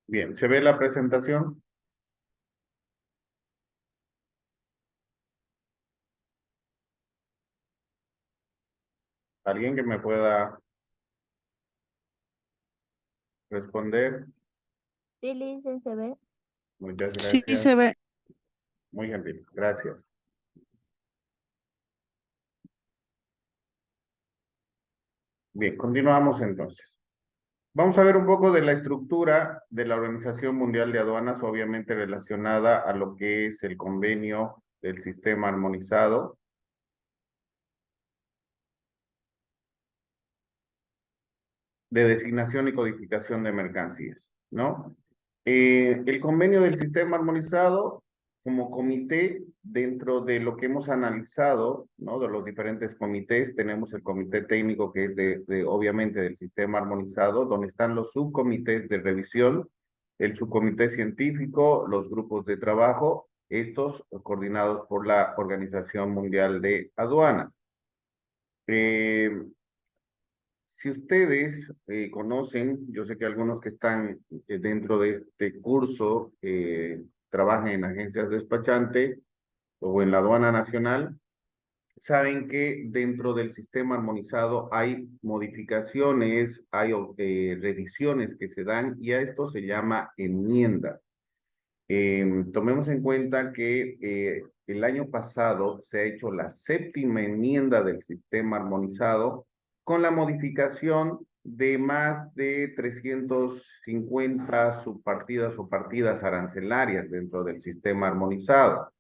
Bien, ¿se ve la presentación? ¿Alguien que me pueda responder? Sí, Licen, se ve. Muchas Sí gracias. se ve. Muy gentil. Gracias. Bien, continuamos entonces. Vamos a ver un poco de la estructura de la Organización Mundial de Aduanas, obviamente relacionada a lo que es el convenio del sistema armonizado de designación y codificación de mercancías, ¿no? El convenio del sistema armonizado como comité, dentro de lo que hemos analizado, ¿no? De los diferentes comités, tenemos el comité técnico que es obviamente del sistema armonizado, donde están los subcomités de revisión, el subcomité científico, los grupos de trabajo, estos coordinados por la Organización Mundial de Aduanas. Eh, si ustedes conocen, yo sé que algunos que están dentro de este curso trabajan en agencias despachantes o en la aduana nacional, saben que dentro del sistema armonizado hay modificaciones, hay revisiones que se dan y a esto se llama enmienda. Tomemos en cuenta que el año pasado se ha hecho la séptima enmienda del sistema armonizado con la modificación de más de 350 subpartidas o partidas arancelarias dentro del sistema armonizado.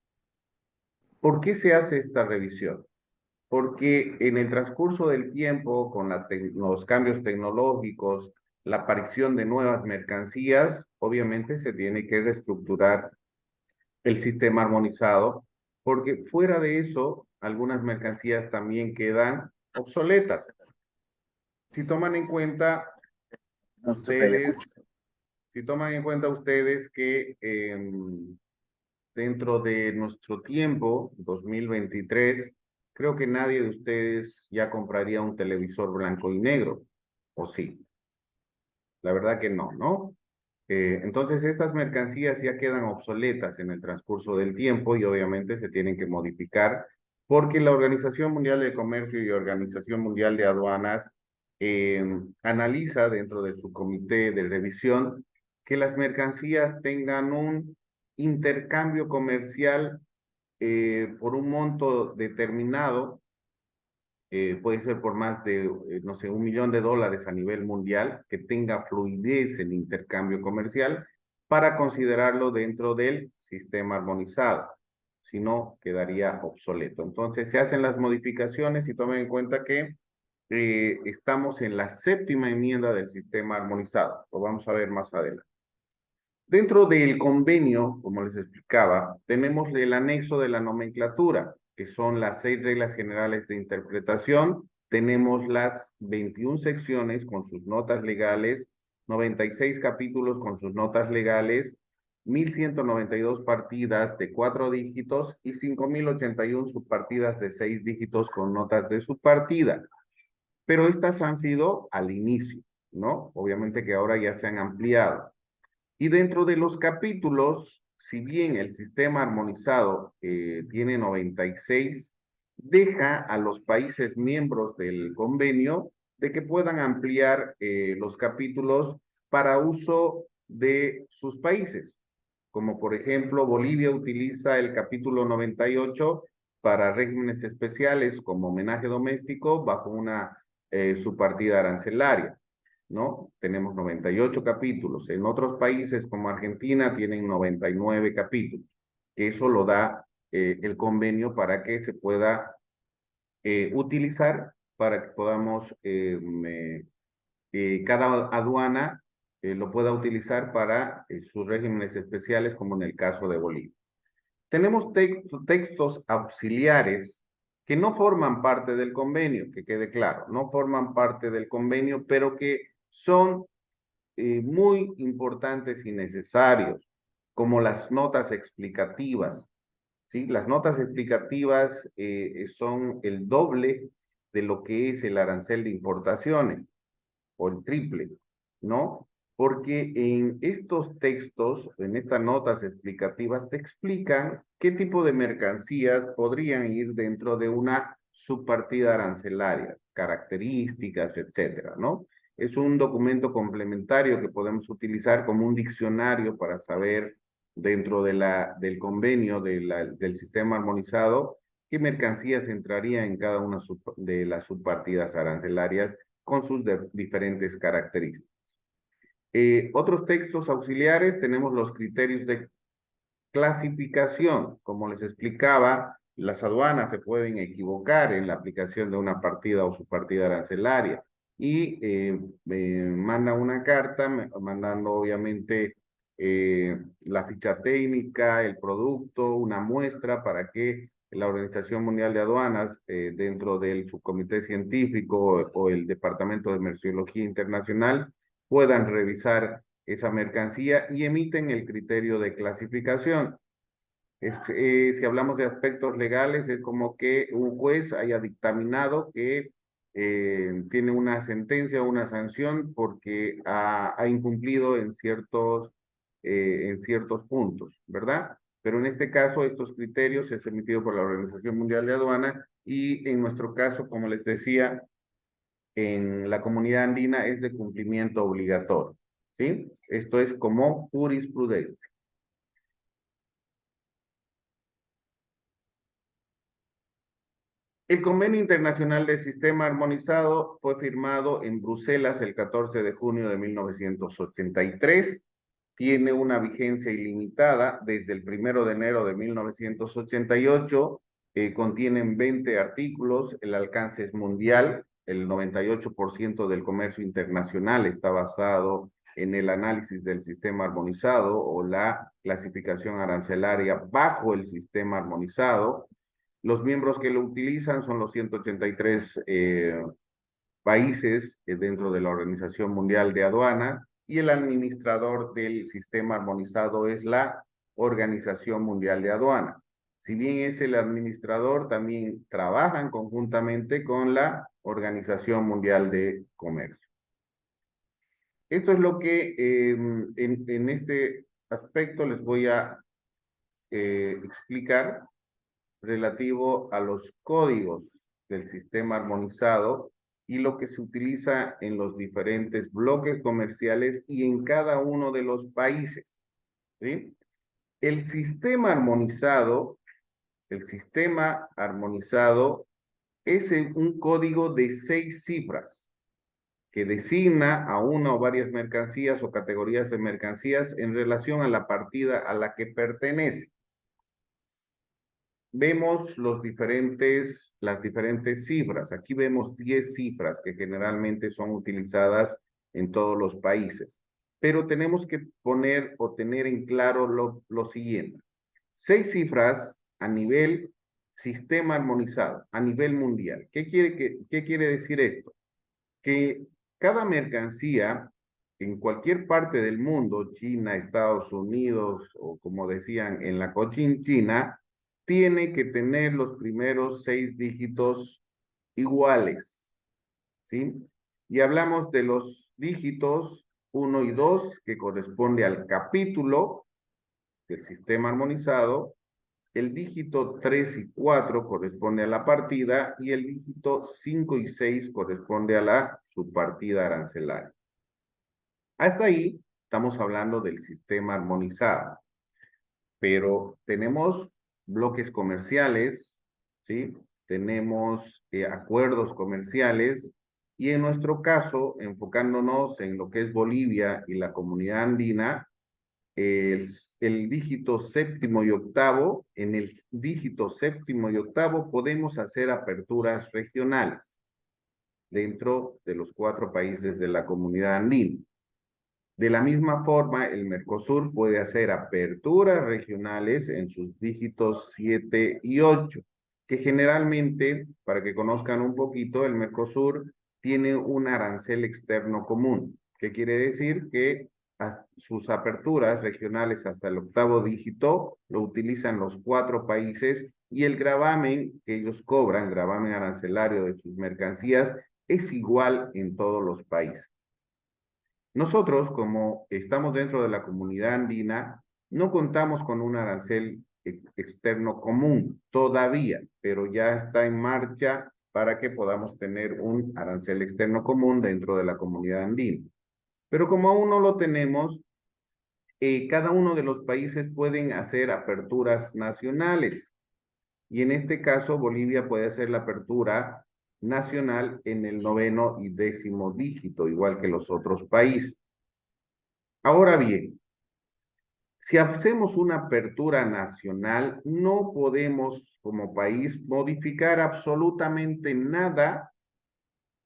¿Por qué se hace esta revisión? Porque en el transcurso del tiempo, con los cambios tecnológicos, la aparición de nuevas mercancías, obviamente se tiene que reestructurar el sistema armonizado, porque fuera de eso, algunas mercancías también quedan obsoletas. Si toman en cuenta ustedes, si toman en cuenta ustedes que dentro de nuestro tiempo, 2023, creo que nadie de ustedes ya compraría un televisor blanco y negro, ¿o sí? La verdad que no, ¿no? Entonces, estas mercancías ya quedan obsoletas en el transcurso del tiempo y obviamente se tienen que modificar porque la Organización Mundial de Comercio y Organización Mundial de Aduanas analiza dentro de su comité de revisión que las mercancías tengan un intercambio comercial por un monto determinado, puede ser por más de, no sé, $1 millón a nivel mundial, que tenga fluidez en intercambio comercial para considerarlo dentro del sistema armonizado. Si no, quedaría obsoleto. Entonces, se hacen las modificaciones y tomen en cuenta que estamos en la séptima enmienda del sistema armonizado. Lo vamos a ver más adelante. Dentro del convenio, como les explicaba, tenemos el anexo de la nomenclatura, que son las 6 reglas generales de interpretación. Tenemos las 21 secciones con sus notas legales, 96 capítulos con sus notas legales, 1.192 partidas de 4 dígitos y 5.081 subpartidas de 6 dígitos con notas de subpartida. Pero estas han sido al inicio, ¿no? Obviamente que ahora ya se han ampliado. Y dentro de los capítulos, si bien el sistema armonizado tiene 96, deja a los países miembros del convenio de que puedan ampliar los capítulos para uso de sus países. Como por ejemplo, Bolivia utiliza el capítulo 98 para regímenes especiales como homenaje doméstico bajo una subpartida arancelaria. ¿No? Tenemos 98 capítulos. En otros países como Argentina tienen 99 capítulos. Eso lo da el convenio para que se pueda utilizar, para que podamos, cada aduana lo pueda utilizar para sus regímenes especiales, como en el caso de Bolivia. Tenemos textos auxiliares que no forman parte del convenio, que quede claro, no forman parte del convenio, pero que son muy importantes y necesarios, como las notas explicativas, ¿sí? Las notas explicativas son el doble de lo que es el arancel de importaciones, o el triple, ¿no? porque en estos textos, en estas notas explicativas, te explican qué tipo de mercancías podrían ir dentro de una subpartida arancelaria, características, etcétera, ¿no? Es un documento complementario que podemos utilizar como un diccionario para saber dentro del convenio del sistema armonizado qué mercancías entrarían en cada una de las subpartidas arancelarias con sus diferentes características. Otros textos auxiliares tenemos los criterios de clasificación. Como les explicaba, las aduanas se pueden equivocar en la aplicación de una partida o subpartida arancelaria y manda una carta mandando obviamente la ficha técnica, el producto, una muestra para que la Organización Mundial de Aduanas, dentro del subcomité científico o el Departamento de Merciología Internacional, puedan revisar esa mercancía y emiten el criterio de clasificación. Si hablamos de aspectos legales, es como que un juez haya dictaminado que tiene una sentencia o una sanción porque ha incumplido en ciertos puntos, ¿verdad? Pero en este caso, estos criterios es emitido por la Organización Mundial de Aduana y en nuestro caso, como les decía, en la comunidad andina es de cumplimiento obligatorio, ¿sí? Esto es como jurisprudencia. El Convenio Internacional del Sistema Armonizado fue firmado en Bruselas el 14 de junio de 1983. Tiene una vigencia ilimitada desde el 1 de enero de 1988. Contienen 20 artículos, el alcance es mundial, el 98% del comercio internacional está basado en el análisis del sistema armonizado o la clasificación arancelaria bajo el sistema armonizado. Los miembros que lo utilizan son los 183 países dentro de la Organización Mundial de Aduana y el administrador del sistema armonizado es la Organización Mundial de Aduanas. Si bien es el administrador, también trabajan conjuntamente con la Organización Mundial de Comercio. Esto es lo que en este aspecto les voy a explicar relativo a los códigos del sistema armonizado y lo que se utiliza en los diferentes bloques comerciales y en cada uno de los países, ¿sí? El sistema armonizado, el sistema armonizado es un código de 6 cifras que designa a una o varias mercancías o categorías de mercancías en relación a la partida a la que pertenece. Vemos las diferentes cifras. Aquí vemos 10 cifras que generalmente son utilizadas en todos los países. Pero tenemos que poner o tener en claro lo siguiente. 6 cifras a nivel sistema armonizado, a nivel mundial. ¿Qué quiere decir esto? Que cada mercancía en cualquier parte del mundo, China, Estados Unidos o como decían en la Cochinchina, tiene que tener los primeros 6 dígitos iguales, ¿sí? Y hablamos de los dígitos 1 y 2, que corresponde al capítulo del sistema armonizado, el dígito 3 y 4 corresponde a la partida y el dígito 5 y 6 corresponde a la subpartida arancelaria. Hasta ahí estamos hablando del sistema armonizado, pero tenemos bloques comerciales, ¿sí? Tenemos acuerdos comerciales y en nuestro caso, enfocándonos en lo que es Bolivia y la comunidad andina, el dígito séptimo y octavo, en el dígito séptimo y octavo podemos hacer aperturas regionales dentro de los 4 países de la comunidad andina. De la misma forma, el Mercosur puede hacer aperturas regionales en sus dígitos 7 y 8, que generalmente, para que conozcan un poquito, el Mercosur tiene un arancel externo común, que quiere decir que sus aperturas regionales hasta el 8º dígito lo utilizan los 4 países y el gravamen que ellos cobran, gravamen arancelario de sus mercancías, es igual en todos los países. Nosotros, como estamos dentro de la comunidad andina, no contamos con un arancel externo común todavía, pero ya está en marcha para que podamos tener un arancel externo común dentro de la comunidad andina. Pero como aún no lo tenemos, cada uno de los países pueden hacer aperturas nacionales. Y en este caso, Bolivia puede hacer la apertura nacional en el 9º y 10º dígito, igual que los otros países. Ahora bien, si hacemos una apertura nacional, no podemos como país modificar absolutamente nada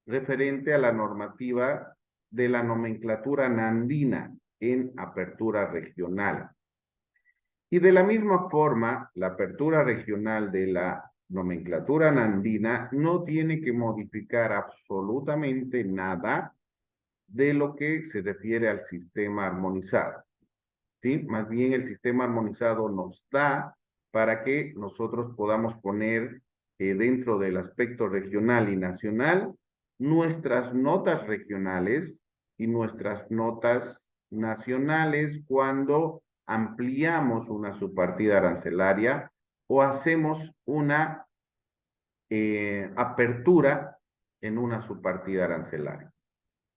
referente a la normativa de la nomenclatura nandina en apertura regional. Y de la misma forma, la apertura regional de la nomenclatura nandina no tiene que modificar absolutamente nada de lo que se refiere al sistema armonizado. ¿Sí? Más bien el sistema armonizado nos da para que nosotros podamos poner dentro del aspecto regional y nacional nuestras notas regionales y nuestras notas nacionales cuando ampliamos una subpartida arancelaria o hacemos una apertura en una subpartida arancelaria,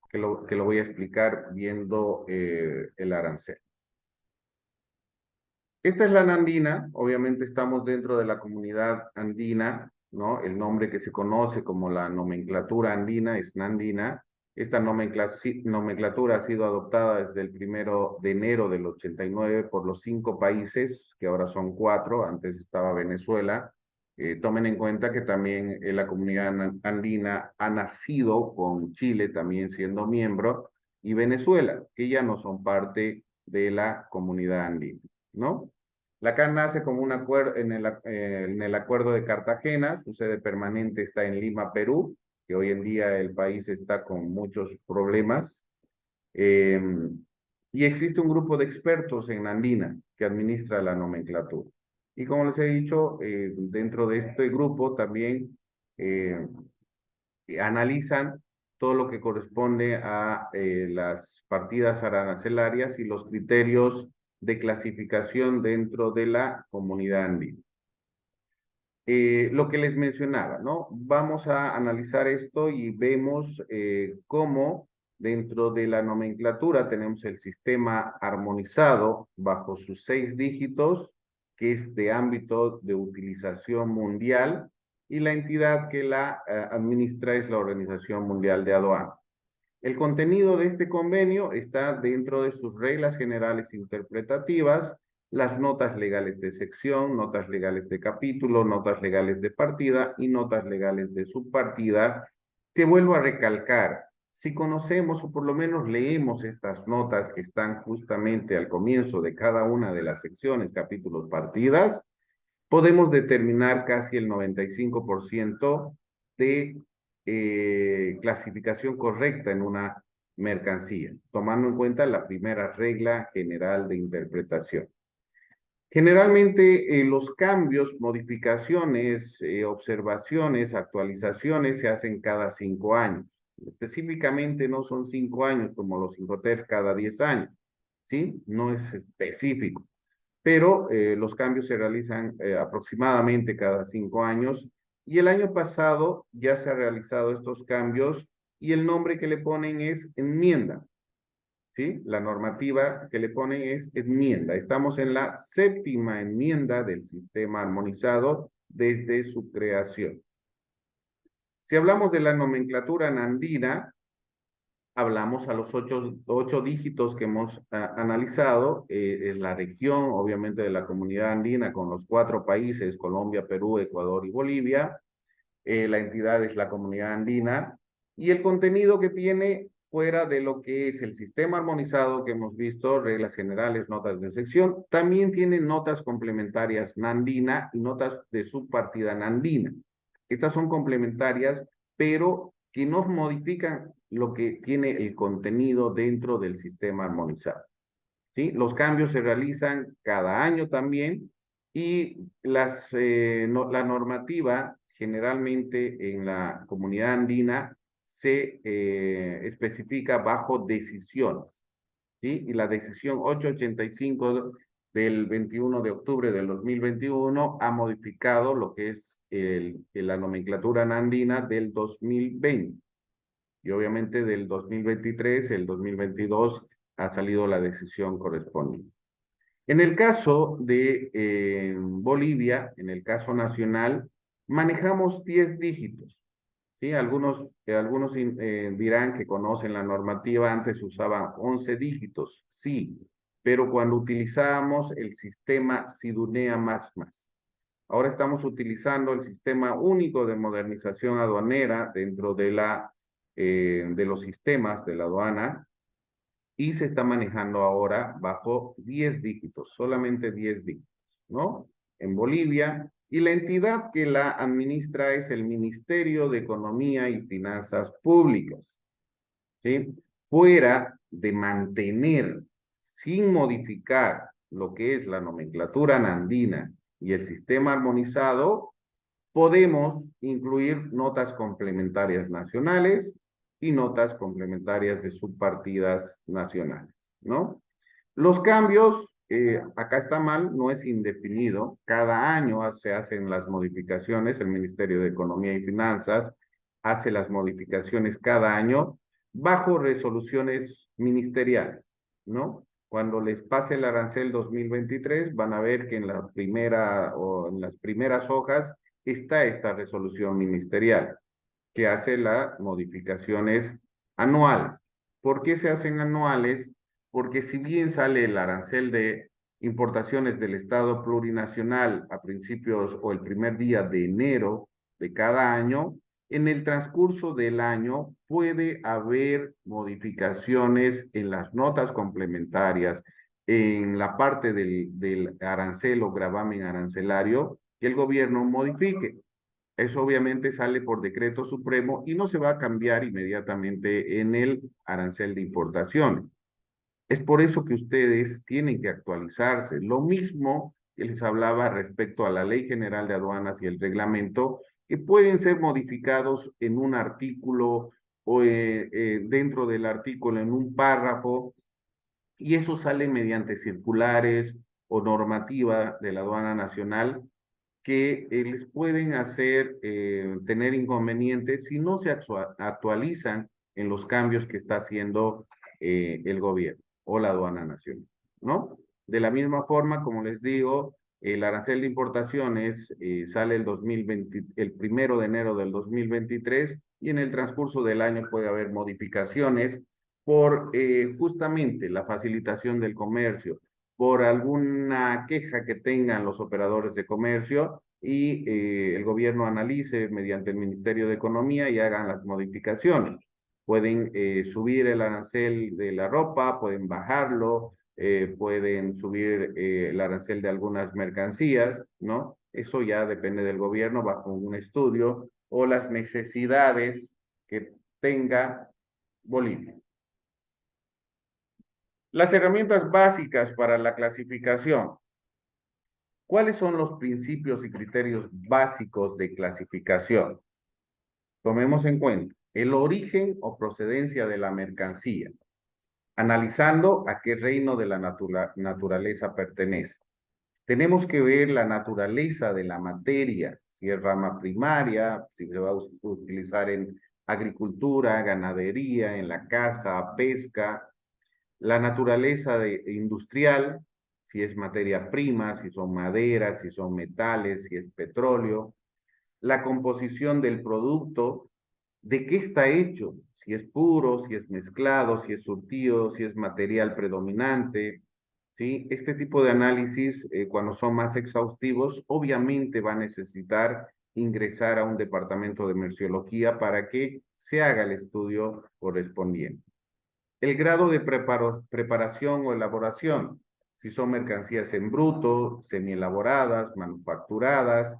que lo voy a explicar viendo el arancel. Esta es la nandina, obviamente estamos dentro de la comunidad andina, ¿no? El nombre que se conoce como la nomenclatura andina es nandina. Esta nomenclatura ha sido adoptada desde el 1 de enero del 89 por los 5 países, que ahora son 4, antes estaba Venezuela. Tomen en cuenta que también la comunidad andina ha nacido con Chile también siendo miembro y Venezuela, que ya no son parte de la comunidad andina, ¿no? La CAN nace como un acuerdo en el Acuerdo de Cartagena, su sede permanente está en Lima, Perú, que hoy en día el país está con muchos problemas. Eh, y existe un grupo de expertos en Andina que administra la nomenclatura. Y como les he dicho, dentro de este grupo también eh, analizan todo lo que corresponde a las partidas arancelarias y los criterios de clasificación dentro de la comunidad andina. Lo que les mencionaba, ¿no? Vamos a analizar esto y vemos cómo dentro de la nomenclatura tenemos el sistema armonizado bajo sus 6 dígitos, que es de ámbito de utilización mundial, y la entidad que la administra es la Organización Mundial de Aduanas. El contenido de este convenio está dentro de sus reglas generales interpretativas, las notas legales de sección, notas legales de capítulo, notas legales de partida y notas legales de subpartida. Te vuelvo a recalcar, si conocemos o por lo menos leemos estas notas que están justamente al comienzo de cada una de las secciones, capítulos, partidas, podemos determinar casi el 95% de clasificación correcta en una mercancía, tomando en cuenta la primera regla general de interpretación. Generalmente los cambios, modificaciones, observaciones, actualizaciones se hacen cada 5 años. Específicamente no son 5 años como los Incoterms cada 10 años, ¿sí? No es específico, pero los cambios se realizan aproximadamente cada 5 años y el año pasado ya se han realizado estos cambios y el nombre que le ponen es enmienda, ¿sí? La normativa que le ponen es enmienda. Estamos en la 7ª enmienda del sistema armonizado desde su creación. Si hablamos de la nomenclatura nandina, hablamos a los 8 dígitos que hemos analizado, en la región, obviamente, de la comunidad andina con los 4 países, Colombia, Perú, Ecuador y Bolivia. La entidad es la comunidad andina y el contenido que tiene fuera de lo que es el sistema armonizado que hemos visto, reglas generales, notas de sección, también tiene notas complementarias nandina y notas de subpartida nandina. Estas son complementarias, pero que no modifican lo que tiene el contenido dentro del sistema armonizado. ¿Sí? Los cambios se realizan cada año también y la normativa generalmente en la comunidad andina se especifica bajo decisiones, ¿sí? Y la decisión 885 del 21 de octubre del 2021 ha modificado lo que es la nomenclatura andina del 2020. Y obviamente del 2023, el 2022, ha salido la decisión correspondiente. En el caso de Bolivia, en el caso nacional, manejamos 10 dígitos. ¿Sí? Algunos dirán que conocen la normativa, antes usaban 11 dígitos, sí, pero cuando utilizábamos el sistema Sidunea más. Ahora estamos utilizando el sistema único de modernización aduanera dentro de los sistemas de la aduana, y se está manejando ahora bajo 10 dígitos, solamente 10 dígitos, ¿no? En Bolivia, y la entidad que la administra es el Ministerio de Economía y Finanzas Públicas, ¿sí? Fuera de mantener, sin modificar lo que es la nomenclatura andina y el sistema armonizado, podemos incluir notas complementarias nacionales y notas complementarias de subpartidas nacionales, ¿no? Los cambios, acá está mal, no es indefinido. Cada año se hacen las modificaciones, el Ministerio de Economía y Finanzas hace las modificaciones cada año bajo resoluciones ministeriales, ¿no? Cuando les pase el arancel 2023, van a ver que en la primera o en las primeras hojas está esta resolución ministerial que hace las modificaciones anuales. ¿Por qué se hacen anuales? Porque si bien sale el arancel de importaciones del Estado plurinacional a principios o el primer día de enero de cada año, en el transcurso del año puede haber modificaciones en las notas complementarias, en la parte del arancel o gravamen arancelario que el gobierno modifique. Eso obviamente sale por decreto supremo y no se va a cambiar inmediatamente en el arancel de importación. Es por eso que ustedes tienen que actualizarse. Lo mismo que les hablaba respecto a la Ley General de Aduanas y el reglamento, que pueden ser modificados en un artículo o dentro del artículo en un párrafo, y eso sale mediante circulares o normativa de la aduana nacional que les pueden hacer tener inconvenientes si no se actualizan en los cambios que está haciendo el gobierno o la aduana nacional, ¿no? De la misma forma, como les digo, el arancel de importaciones sale el 1 de enero del 2023, y en el transcurso del año puede haber modificaciones por justamente la facilitación del comercio, por alguna queja que tengan los operadores de comercio, y el gobierno analice mediante el Ministerio de Economía y hagan las modificaciones. Pueden subir el arancel de la ropa, pueden bajarlo, pueden subir el arancel de algunas mercancías, ¿no? Eso ya depende del gobierno bajo un estudio o las necesidades que tenga Bolivia. Las herramientas básicas para la clasificación. ¿Cuáles son los principios y criterios básicos de clasificación? Tomemos en cuenta el origen o procedencia de la mercancía, analizando a qué reino de la naturaleza pertenece. Tenemos que ver la naturaleza de la materia, si es rama primaria, si se va a utilizar en agricultura, ganadería, en la caza, pesca, la naturaleza industrial, si es materia prima, si son maderas, si son metales, si es petróleo, la composición del producto, de qué está hecho, si es puro, si es mezclado, si es surtido, si es material predominante, ¿sí? Este tipo de análisis, cuando son más exhaustivos, obviamente va a necesitar ingresar a un departamento de merciología para que se haga el estudio correspondiente. El grado de preparación o elaboración, si son mercancías en bruto, semielaboradas, manufacturadas,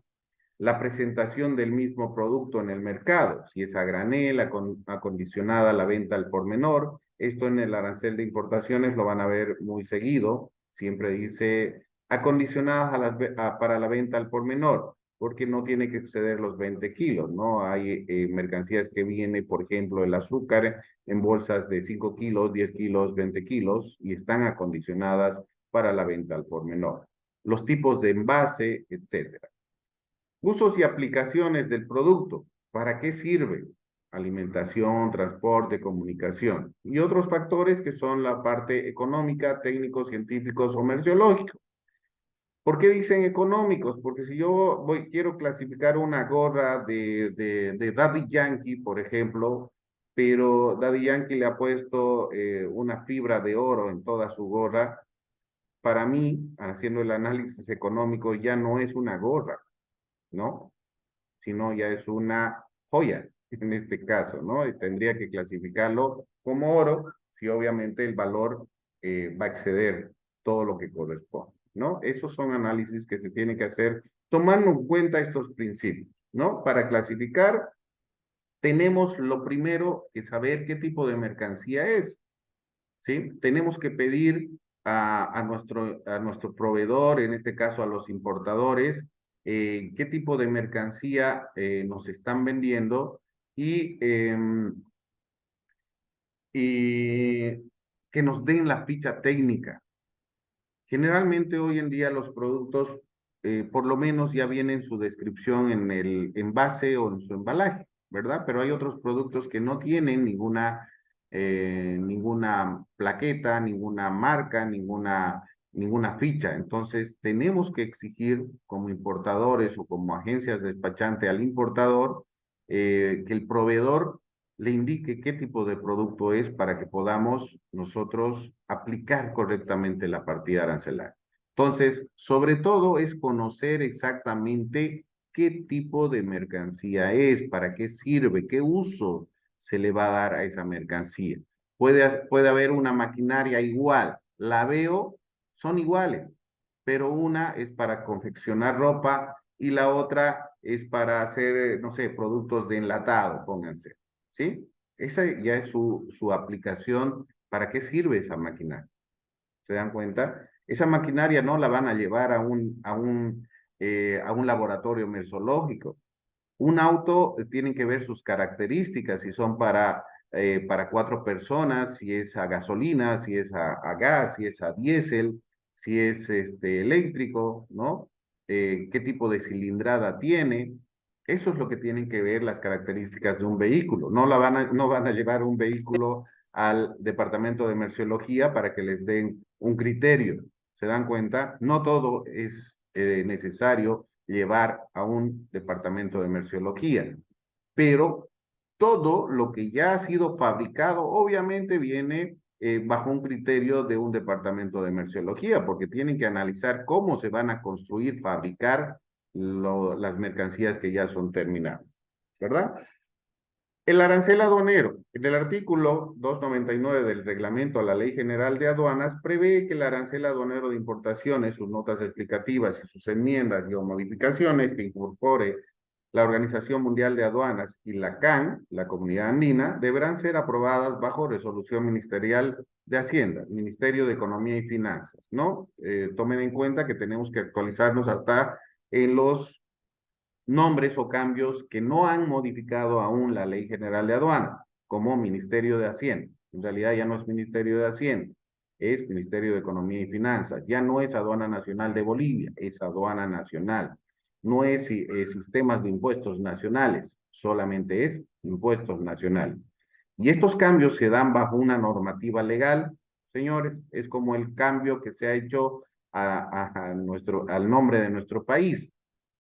la presentación del mismo producto en el mercado, si es a granel, acondicionada a la venta al por menor. Esto en el arancel de importaciones lo van a ver muy seguido, siempre dice acondicionadas para la venta al por menor. porque no tiene que exceder los 20 kilos, ¿no? Hay mercancías que vienen, por ejemplo, el azúcar en bolsas de 5 kilos, 10 kilos, 20 kilos, y están acondicionadas para la venta al por menor. Los tipos de envase, etcétera. Usos y aplicaciones del producto. ¿Para qué sirve? Alimentación, transporte, comunicación. Y otros factores que son la parte económica, técnicos, científicos o merciológicos. ¿Por qué dicen económicos? Porque si yo quiero clasificar una gorra de Daddy Yankee, por ejemplo, pero Daddy Yankee le ha puesto una fibra de oro en toda su gorra, para mí, haciendo el análisis económico, ya no es una gorra, ¿no? Sino ya es una joya, en este caso, ¿no? Y tendría que clasificarlo como oro, si obviamente el valor va a exceder todo lo que corresponde, ¿no? Esos son análisis que se tienen que hacer tomando en cuenta estos principios, ¿no? Para clasificar, tenemos lo primero que saber qué tipo de mercancía es, ¿sí? Tenemos que pedir a nuestro proveedor, en este caso a los importadores, qué tipo de mercancía nos están vendiendo y, y que nos den la ficha técnica. Generalmente hoy en día los productos, por lo menos ya vienen su descripción en el envase o en su embalaje, ¿verdad? Pero hay otros productos que no tienen ninguna plaqueta, ninguna marca, ninguna ficha. Entonces, tenemos que exigir como importadores o como agencias despachantes al importador que el proveedor le indique qué tipo de producto es para que podamos nosotros aplicar correctamente la partida arancelaria. Entonces, sobre todo es conocer exactamente qué tipo de mercancía es, para qué sirve, qué uso se le va a dar a esa mercancía. Puede haber una maquinaria igual, la veo, son iguales, pero una es para confeccionar ropa y la otra es para hacer, no sé, productos de enlatado, pónganse. ¿Sí? Esa ya es su aplicación. ¿Para qué sirve esa maquinaria? ¿Se dan cuenta? Esa maquinaria no la van a llevar a un laboratorio mersológico. Un auto tiene que ver sus características, si son para 4 personas, si es a gasolina, si es a gas, si es a diésel, si es eléctrico, ¿no? ¿Qué tipo de cilindrada tiene? Eso es lo que tienen que ver las características de un vehículo. No van a llevar un vehículo al departamento de merciología para que les den un criterio. ¿Se dan cuenta? No todo es necesario llevar a un departamento de merciología, pero todo lo que ya ha sido fabricado obviamente viene bajo un criterio de un departamento de merciología, porque tienen que analizar cómo se van a construir, fabricar las mercancías que ya son terminadas, ¿verdad? El arancel aduanero. En el artículo 299 del reglamento a la Ley General de Aduanas prevé que el arancel aduanero de importaciones, sus notas explicativas y sus enmiendas y o modificaciones que incorpore la Organización Mundial de Aduanas y la CAN, la Comunidad Andina, deberán ser aprobadas bajo resolución ministerial de Hacienda, Ministerio de Economía y Finanzas, ¿no? Tomen en cuenta que tenemos que actualizarnos hasta en los nombres o cambios que no han modificado aún la Ley General de Aduanas, como Ministerio de Hacienda. En realidad ya no es Ministerio de Hacienda, es Ministerio de Economía y Finanzas. Ya no es Aduana Nacional de Bolivia, es Aduana Nacional. No es sistemas de impuestos nacionales, solamente es impuestos nacionales. Y estos cambios se dan bajo una normativa legal, señores, es como el cambio que se ha hecho al nombre de nuestro país,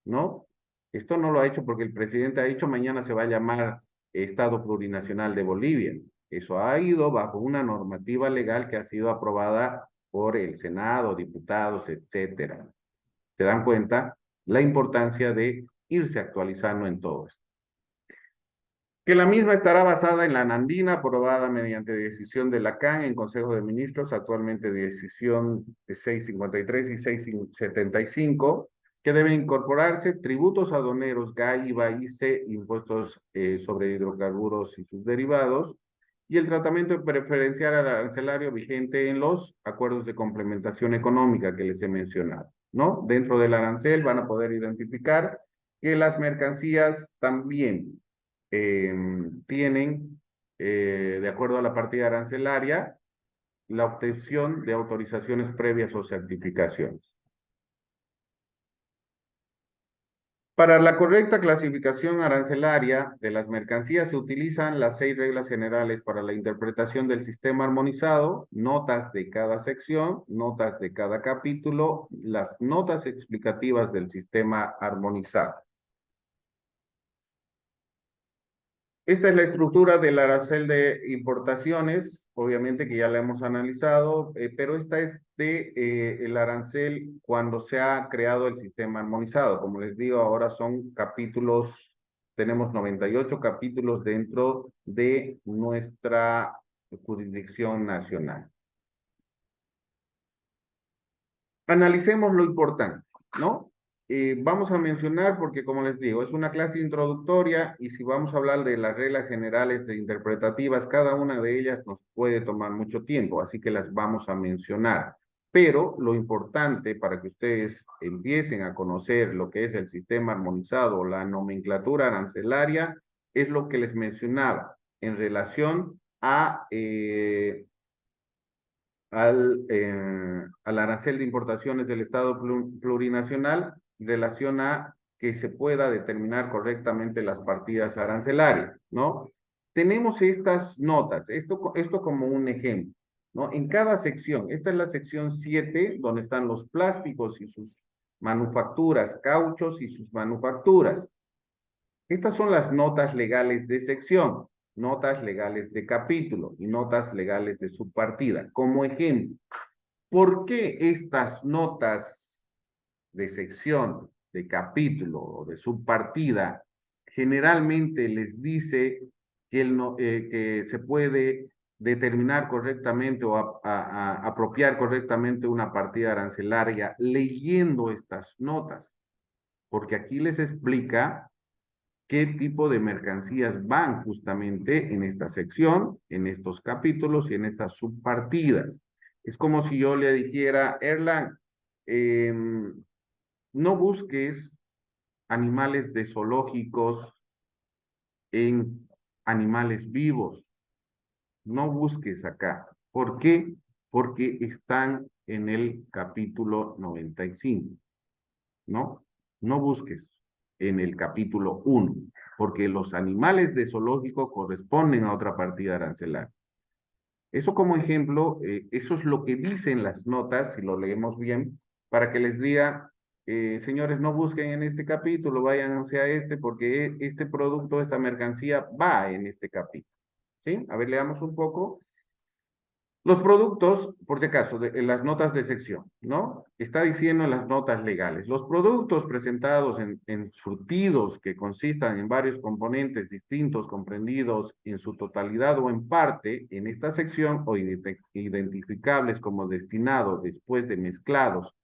¿no? Esto no lo ha hecho porque el presidente ha dicho mañana se va a llamar Estado Plurinacional de Bolivia. Eso ha ido bajo una normativa legal que ha sido aprobada por el Senado, diputados, etcétera. ¿Se dan cuenta? La importancia de irse actualizando en todo esto. Que la misma estará basada en la Nandina, aprobada mediante decisión de la CAN en Consejo de Ministros, actualmente decisión de 653 y 675, que deben incorporarse tributos aduaneros GAI, IVA, ICE, impuestos sobre hidrocarburos y sus derivados, y el tratamiento preferencial arancelario vigente en los acuerdos de complementación económica que les he mencionado, ¿no? Dentro del arancel van a poder identificar que las mercancías también tienen, de acuerdo a la partida arancelaria, la obtención de autorizaciones previas o certificaciones. Para la correcta clasificación arancelaria de las mercancías se utilizan las 6 reglas generales para la interpretación del sistema armonizado, notas de cada sección, notas de cada capítulo, las notas explicativas del sistema armonizado. Esta es la estructura del arancel de importaciones, obviamente que ya la hemos analizado, pero esta es el arancel cuando se ha creado el sistema armonizado. Como les digo, ahora son capítulos, tenemos 98 capítulos dentro de nuestra jurisdicción nacional. Analicemos lo importante, ¿no? Vamos a mencionar, porque como les digo, es una clase introductoria y si vamos a hablar de las reglas generales e interpretativas, cada una de ellas nos puede tomar mucho tiempo, así que las vamos a mencionar. Pero lo importante para que ustedes empiecen a conocer lo que es el sistema armonizado, la nomenclatura arancelaria, es lo que les mencionaba en relación a al arancel de importaciones del Estado plurinacional en relación a que se pueda determinar correctamente las partidas arancelarias, ¿no? Tenemos estas notas, esto como un ejemplo, ¿no? En cada sección, esta es la sección 7, donde están los plásticos y sus manufacturas, cauchos y sus manufacturas. Estas son las notas legales de sección, notas legales de capítulo y notas legales de subpartida. Como ejemplo, ¿por qué estas notas de sección, de capítulo o de subpartida generalmente les dice que se puede determinar correctamente o apropiar correctamente una partida arancelaria leyendo estas notas? Porque aquí les explica qué tipo de mercancías van justamente en esta sección, en estos capítulos y en estas subpartidas. Es como si yo le dijera, Erlang, no busques animales de zoológicos en animales vivos, no busques acá. ¿Por qué? Porque están en el capítulo 95, ¿no? No busques en el capítulo 1, porque los animales de zoológico corresponden a otra partida arancelaria. Eso como ejemplo, eso es lo que dicen las notas, si lo leemos bien, para que les diga, señores, no busquen en este capítulo, váyanse a este, porque este producto, esta mercancía va en este capítulo. ¿Sí? A ver, leamos un poco. Los productos, por si acaso, en las notas de sección, ¿no? Está diciendo en las notas legales, los productos presentados en surtidos que consistan en varios componentes distintos comprendidos en su totalidad o en parte en esta sección o identificables como destinados después de mezclados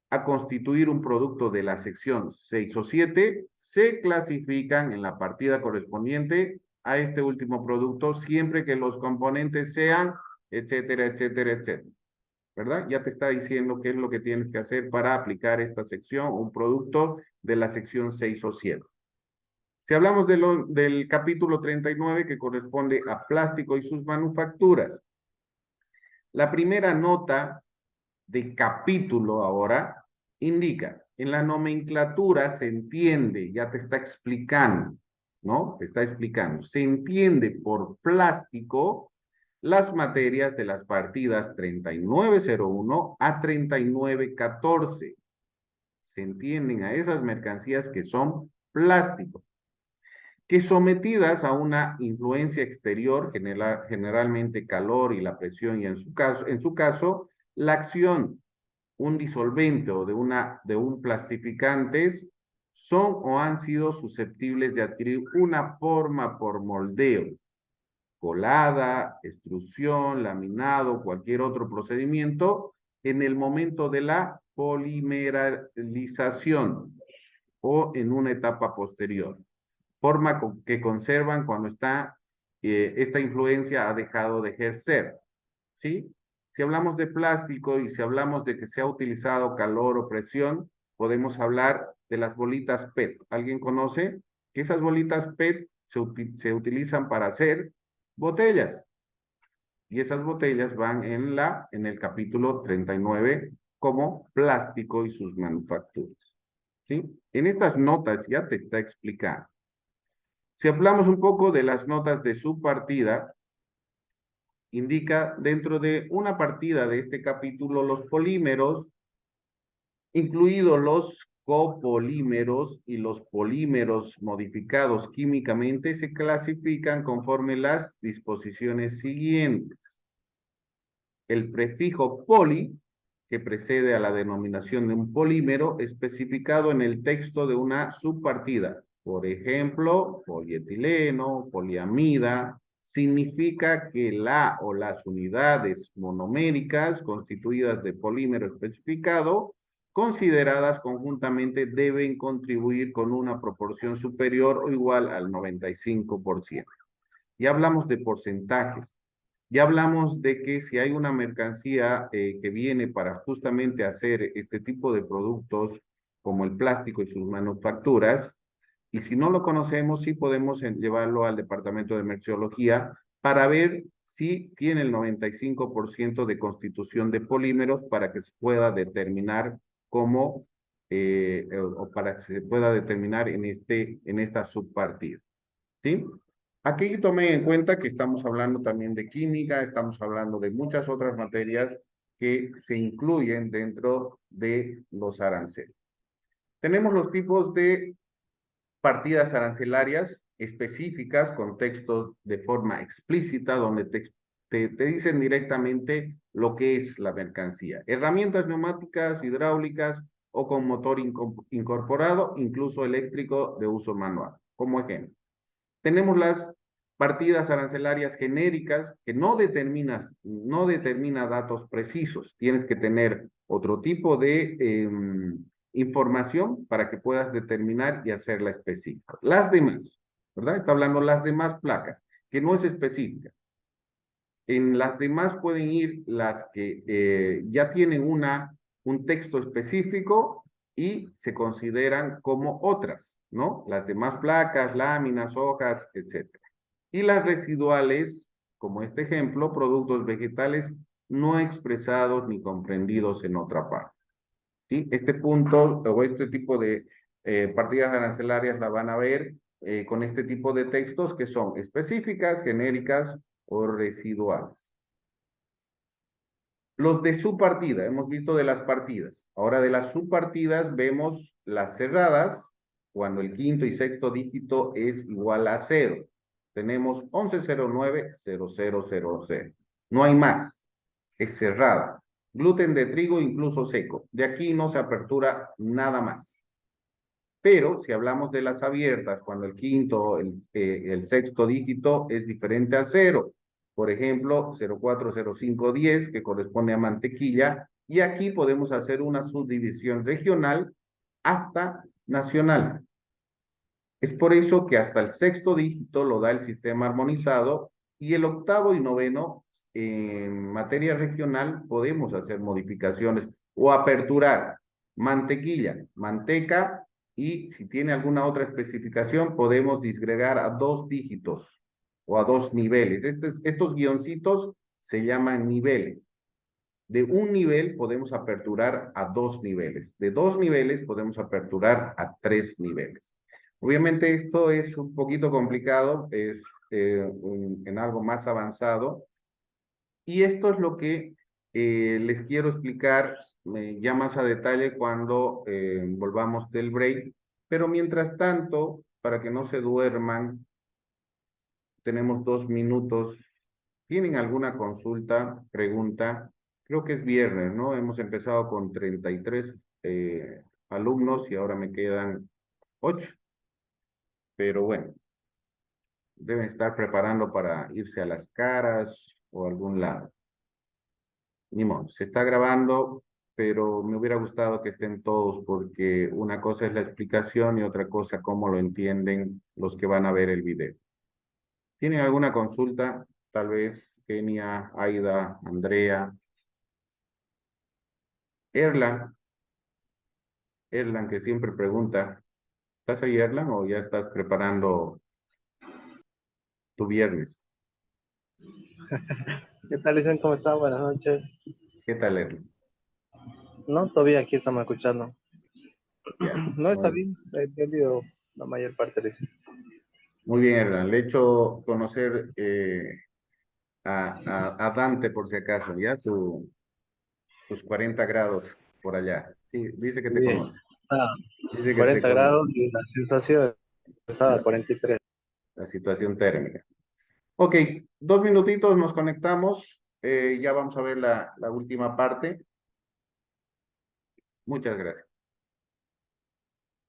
a constituir un producto de la sección 6 o 7, se clasifican en la partida correspondiente a este último producto siempre que los componentes sean etcétera, etcétera, etcétera. ¿Verdad? Ya te está diciendo qué es lo que tienes que hacer para aplicar esta sección, un producto de la sección 6 o 7. Si hablamos del capítulo 39 que corresponde a plástico y sus manufacturas, la primera nota de capítulo ahora indica, en la nomenclatura se entiende, ya te está explicando, ¿no? Te está explicando, se entiende por plástico las materias de las partidas 3901 a 3914. Se entienden a esas mercancías que son plásticos, que sometidas a una influencia exterior, generalmente calor y la presión, y en su caso, la acción, un disolvente o de un plastificantes, son o han sido susceptibles de adquirir una forma por moldeo, colada, extrusión, laminado, cualquier otro procedimiento en el momento de la polimerización o en una etapa posterior. Forma que conservan cuando esta influencia ha dejado de ejercer, ¿sí? Si hablamos de plástico y si hablamos de que se ha utilizado calor o presión, podemos hablar de las bolitas PET. ¿Alguien conoce? Que esas bolitas PET se utilizan para hacer botellas. Y esas botellas van en el capítulo 39 como plástico y sus manufacturas. ¿Sí? En estas notas ya te está explicando. Si hablamos un poco de las notas de su partida, indica dentro de una partida de este capítulo los polímeros, incluidos los copolímeros y los polímeros modificados químicamente, se clasifican conforme las disposiciones siguientes. El prefijo poli, que precede a la denominación de un polímero, especificado en el texto de una subpartida. Por ejemplo, polietileno, poliamida, significa que la o las unidades monoméricas constituidas de polímero especificado, consideradas conjuntamente, deben contribuir con una proporción superior o igual al 95%. Ya hablamos de porcentajes. Ya hablamos de que si hay una mercancía que viene para justamente hacer este tipo de productos como el plástico y sus manufacturas, y si no lo conocemos, sí podemos llevarlo al departamento de merciología para ver si tiene el 95% de constitución de polímeros para que se pueda determinar cómo, o para que se pueda determinar en esta subpartida. ¿Sí? Aquí tomé en cuenta que estamos hablando también de química, estamos hablando de muchas otras materias que se incluyen dentro de los aranceles. Tenemos los tipos de partidas arancelarias específicas con textos de forma explícita, donde te dicen directamente lo que es la mercancía. Herramientas neumáticas, hidráulicas o con motor incorporado, incluso eléctrico de uso manual, como ejemplo. Tenemos las partidas arancelarias genéricas que no determina datos precisos. Tienes que tener otro tipo de información para que puedas determinar y hacerla específica. Las demás, ¿verdad? Está hablando las demás placas, que no es específica. En las demás pueden ir las que ya tienen un texto específico y se consideran como otras, ¿no? Las demás placas, láminas, hojas, etcétera. Y las residuales, como este ejemplo, productos vegetales no expresados ni comprendidos en otra parte. ¿Sí? Este punto o este tipo de partidas arancelarias la van a ver con este tipo de textos que son específicas, genéricas o residuales. Los de subpartida, hemos visto de las partidas. Ahora de las subpartidas vemos las cerradas, cuando el quinto y sexto dígito es igual a 0. Tenemos 11090000. No hay más, es cerrada. Gluten de trigo incluso seco. De aquí no se apertura nada más. Pero si hablamos de las abiertas, cuando el quinto, el sexto dígito es diferente a 0, por ejemplo, 040510, que corresponde a mantequilla, y aquí podemos hacer una subdivisión regional hasta nacional. Es por eso que hasta el sexto dígito lo da el sistema armonizado y el octavo y noveno en materia regional podemos hacer modificaciones o aperturar mantequilla, manteca y si tiene alguna otra especificación podemos disgregar a 2 dígitos o a 2 niveles. Estos guioncitos se llaman niveles. De un nivel podemos aperturar a 2 niveles. De 2 niveles podemos aperturar a 3 niveles. Obviamente esto es un poquito complicado, es en algo más avanzado. Y esto es lo que les quiero explicar ya más a detalle cuando volvamos del break. Pero mientras tanto, para que no se duerman, tenemos 2 minutos. ¿Tienen alguna consulta, pregunta? Creo que es viernes, ¿no? Hemos empezado con 33 alumnos y ahora me quedan 8. Pero bueno, deben estar preparando para irse a las caras o a algún lado. Ni modo, se está grabando, pero me hubiera gustado que estén todos porque una cosa es la explicación y otra cosa cómo lo entienden los que van a ver el video. ¿Tienen alguna consulta? Tal vez Kenia, Aida, Andrea, Erla. Erlan, que siempre pregunta, ¿estás ahí, Erlan, o ya estás preparando tu viernes? ¿Qué tal, dicen? ¿Cómo están? Buenas noches. ¿Qué tal, Erlan? No, todavía aquí estamos escuchando. Ya, No, está bien, he entendido la mayor parte de eso. muy bien, Erlan. Le he hecho conocer a Dante, por si acaso, ya tus 40 grados por allá. Sí, dice que te Bien. conoce. Ah, Dice que te 40 conoce grados y la sensación estaba a 43. la situación térmica. Ok, 2 minutitos, nos conectamos. Ya vamos a ver la última parte. Muchas gracias.